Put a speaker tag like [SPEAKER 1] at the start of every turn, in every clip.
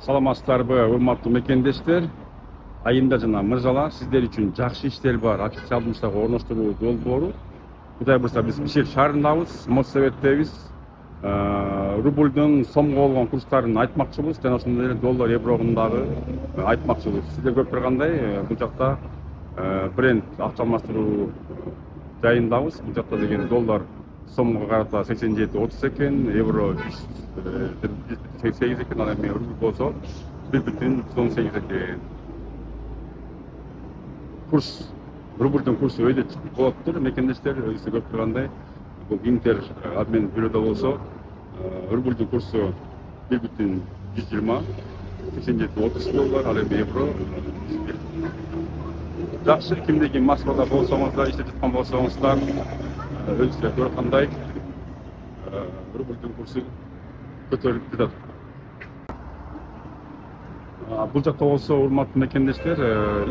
[SPEAKER 1] Саламатсыздарбы, урматтуу мекендештер. Айымда жана мырзалар, сиздер үчүн жакшы иштер бар официалдуу иштарга орноштуруу долбоору. Кудай буйрса биз Бишкек шаарындабыз, Моссоветтебиз. Рублдун сомго болгон курстарын айтмакчыбыз жана ошондой эле доллар, евронун дагы айтмакчыбыз. Сиздер көрүп тургандай, бул жакта бренд акча алмаштыруу жайындабыз. Бул жакта деген доллар сомго карата 87.30 экен, евро 108 экен, ал эми рубль болсо 1,18 экен. Курс, рубльдун курсу өйдө чыкып болуптур, мекендештер, өзүңүз көрүп тургандай. Бул Интер обмен бюрода болсо, рубльдун курсу 1,120, 87.30 доллар, ал эми евро. Жакшы, кимде ким Москвада болсоңуздар, иштеп жаткан болсоңуздар, өзүңүздөр көргөндөй рубльдун курсу көтөрүлүп жатат. Бул жакта болсо, урматтуу мекендештер,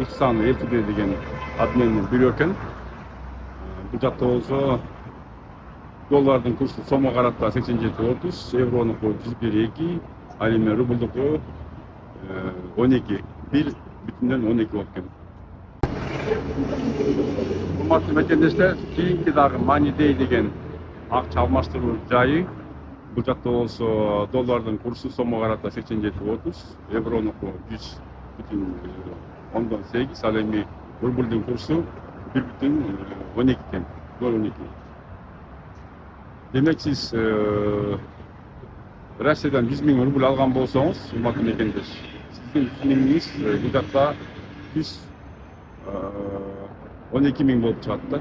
[SPEAKER 1] Ихсан Элтуде деген обмен бюро экен. Бул жакта болсо доллардын курсу сомго карата 87.30, евронуку 101.2, ал эми рубльдуку 12, 1,12 болуп экен. Урматтуу мекендештер, кийинки дагы Money деген акча алмаштыруу жайы. Бул жакта болсо доллардын курсу сомго карата 87.30, евронуку 100,8, ал эми рубльдун курсу 1,12 экен, 0,12. Демек сиз Россиядан 100 000 рубль алган болсоңуз, урматтуу мекендеш, сиздин 100 000иңиз бул жакта 112 000 болуп чыгат да.